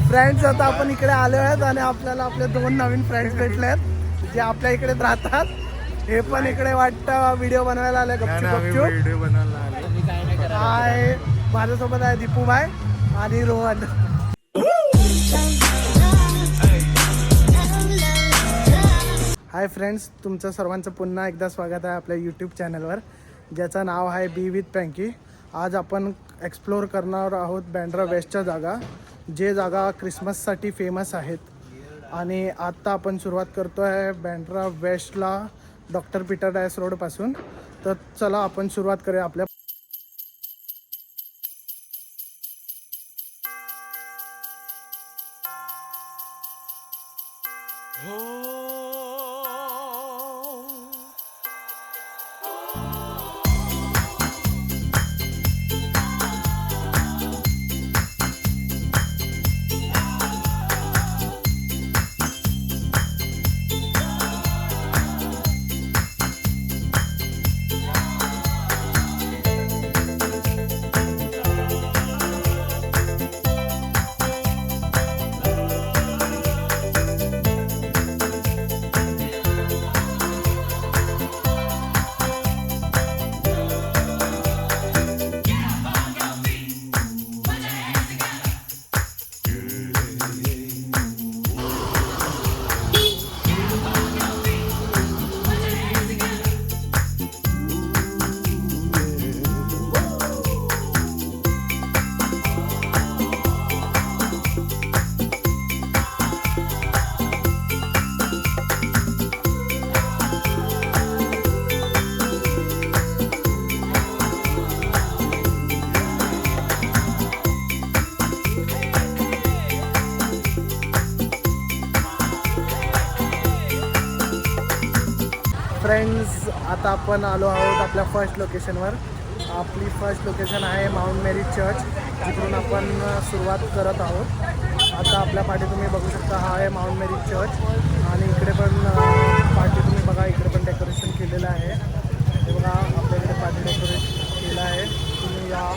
Friends आता आपण इकडे आलो आहेत आणि आपल्याला आपले 2 नवीन फ्रेंड्स भेटले आहेत जे आपल्या इकडे राहतात. हे पण इकडे वाटतं व्हिडिओ बनवायला आले गपचूप. व्हिडिओ बनवायला आले. हाय, माझ्यासोबत आहे दीपूभाई आणि रोहन. हाय फ्रेंड्स, तुमचं सर्वांचं पुन्हा एकदा स्वागत आहे आपल्या यूट्यूब चॅनलवर ज्याचं नाव आहे बी विथ पँकी. आज आपण एक्सप्लोअर करणार आहोत बँड्रा वेस्टच्या जागा, जे जागा क्रिसमससाठी फेमस आहेत. आणि आत्ता आपण सुरुवात करतो आहे बँड्रा वेस्टला डॉक्टर पीटर डायस रोडपासून. तर चला आपण सुरुवात करूया आपल्या. फ्रेंड्स, आता आपण आलो आहोत आपल्या फर्स्ट लोकेशनवर. आपली फर्स्ट लोकेशन आहे माउंट मेरी चर्च, जिकडून आपण सुरुवात करत आहोत. आता आपल्या पाठी तुम्ही बघू शकता, हा आहे माउंट मेरी चर्च. आणि इकडे पण पाठी तुम्ही बघा, इकडे पण डेकोरेशन केलेलं आहे. हे बघा, आपल्या इकडे पाठी डेकोरेट केलं आहे. तुम्ही या.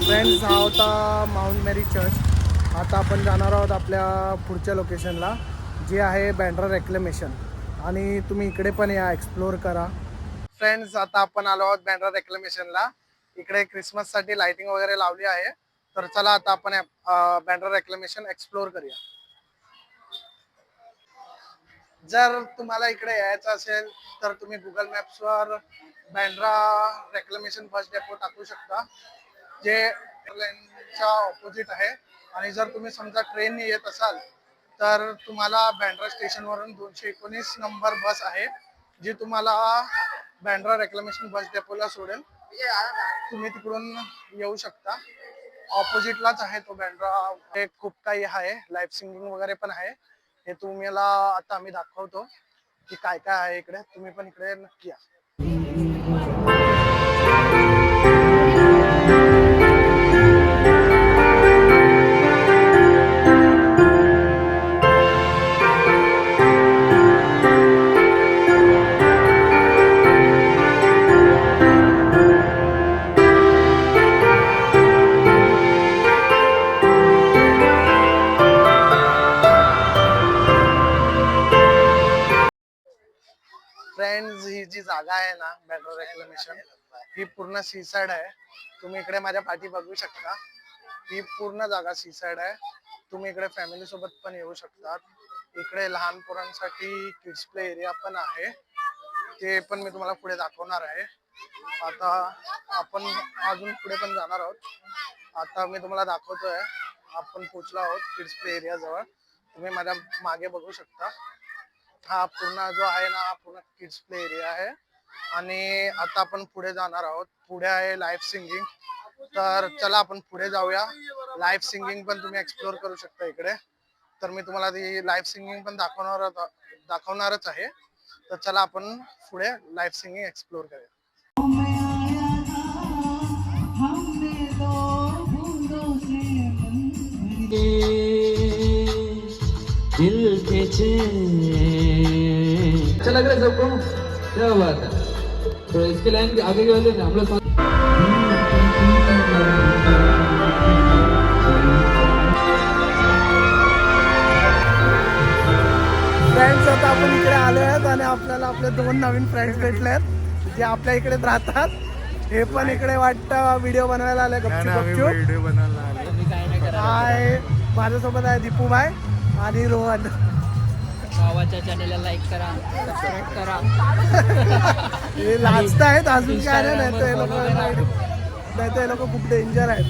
फ्रेंड्स, हा होता माउंट मेरी चर्च. आता आपण जाणार आहोत आपल्या पुढच्या लोकेशनला, जे आहे बँड्रा रेक्लेमेशन. आणि तुम्ही इकडे पण या, एक्सप्लोअर करा. फ्रेंड्स, आता आपण आलो आहोत बँड्रा रेक्लेमेशनला. इकडे क्रिसमससाठी लाइटिंग वगैरे लावली आहे. तर चला आता आपण बँड्रा रेक्लेमेशन एक्सप्लोअर करूया. जर तुम्हाला इकडे यायचं असेल तर तुम्ही गुगल मॅप्सवर बँड्रा रेक्लेमेशन बस डेपो टाकू शकता, जे एअरलाईनच्या ऑपोजिट आहे. आणि जर तुम्ही समजा ट्रेनने येत असाल तर तुम्हाला बँड्रा स्टेशनवरून 219 नंबर बस आहे, जी तुम्हाला बँड्रा रेक्लेमेशन बस डेपोला सोडेल. तुम्ही तिकडून येऊ शकता. ऑपोजिटलाच आहे तो बँड्रा. हे खूप काही आहे, लाईव्ह सिंगिंग वगैरे पण आहे. हे तुम्हाला आता आम्ही दाखवतो की काय काय आहे इकडे. तुम्ही पण इकडे नक्की या. फ्रेंड्स, ही जी जागा आहे ना बँड्रा रेक्लेमेशन, ही पूर्ण सी साइड आहे. तुम्ही इकडे माझ्या पाठी बघू शकता, ही पूर्ण जागा सी साइड आहे. तुम्ही इकडे फॅमिली सोबत पण येऊ शकतात. इकडे लहान पोरांसाठी किड्स प्ले एरिया पण आहे, ते पण मी तुम्हाला पुढे दाखवणार आहे. आता आपण अजून पुढे पण जाणार आहोत. आता मी तुम्हाला दाखवतोय, आपण पोहोचलो आहोत किड्स प्ले एरिया जवळ. तुम्ही माझ्या मागे बघू शकता. हा पूर्ण जो आहे ना, हा पूर्ण किड्स प्ले एरिया आहे. आणि आता आपण पुढे जाणार आहोत. पुढे आहे लाईव्ह सिंगिंग. तर चला आपण पुढे जाऊया. लाईव्ह सिंगिंग पण तुम्ही एक्सप्लोर करू शकता इकडे. तर मी तुम्हाला ती लाईव्ह सिंगिंग पण दाखवणारच आहे. तर चला आपण पुढे लाईव्ह सिंगिंग एक्सप्लोर करूया. दिल के अच्छा लग रहा है सबको, क्या बात है. तो इसके लाइन आगे के वाले हम लोग फ्रेंड्स, आता आपण इकडे आलो आहेत आणि आपल्याला आपले 2 नवीन फ्रेंड्स भेटले आहेत जे आपल्या इकडेच राहतात. हे पण इकडे वाटतं व्हिडिओ बनवायला आले गपचूप. व्हिडिओ बनवायला आले. मी काय नाही करत. हाय, माझ्यासोबत आहे दीपूभाई आणि रोहन. भावाच्या चॅनलला लाईक करा, सबस्क्राईब करा. हे लास्ट आहेत, अजून काय नाही. तर हे लोक खूप डेंजर आहेत.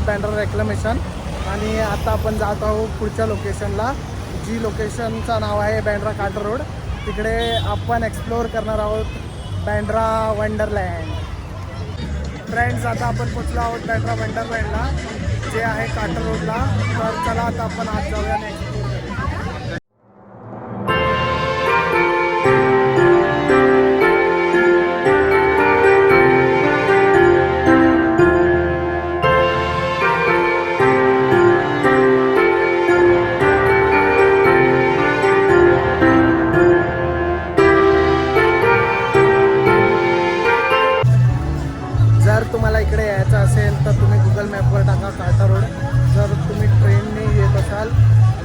बँड्रा रेक्लेमेशन. आणि आता आपण जात आहोत पुढच्या लोकेशनला, जी लोकेशनचं नाव आहे बँड्रा कार्टर रोड. तिकडे आपण एक्सप्लोअर करणार आहोत बँड्रा वंडरलँड. फ्रेंड्स, आता आपण पोचलो आहोत बँड्रा वंडरलँडला, जे आहे कार्टर रोडला. तर चला आता आपण आज जाऊया आणि एक्सप्लोअर करूया. जर तुम्हाला इकडे यायचं असेल तर तुम्ही गुगल मॅपवर टाका कार्टर रोड. जर तुम्ही ट्रेनने येत असाल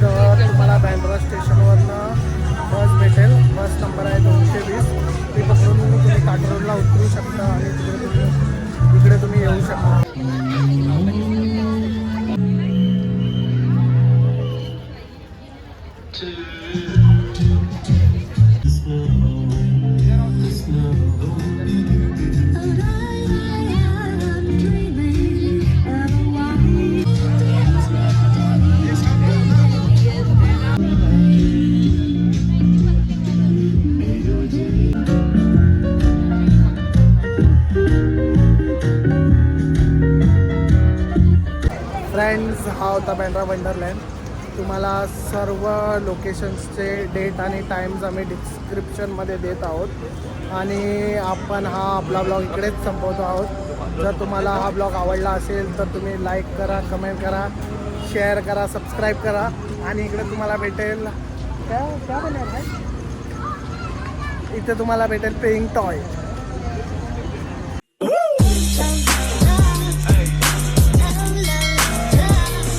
तर तुम्हाला बँड्रा स्टेशनवरनं बस भेटेल. बस नंबर आहे 220. ती पकडून तुम्ही कार्टर रोडला उतरू शकता आणि इकडे तुम्ही येऊ शकता. फ्रेंड्स, हा होता बँड्रा वंडरलँड. तुम्हाला सर्व लोकेशन्सचे डेट आणि टाईम्स आम्ही डिस्क्रिप्शनमध्ये देत आहोत. आणि आपण हा आपला ब्लॉग इकडेच संपवतो आहोत. जर तुम्हाला हा ब्लॉग आवडला असेल तर तुम्ही लाईक करा, कमेंट करा, शेअर करा, सबस्क्राईब करा. आणि इकडे तुम्हाला भेटेल काय बनणार आहे, इथे तुम्हाला भेटेल पेइंग टॉय.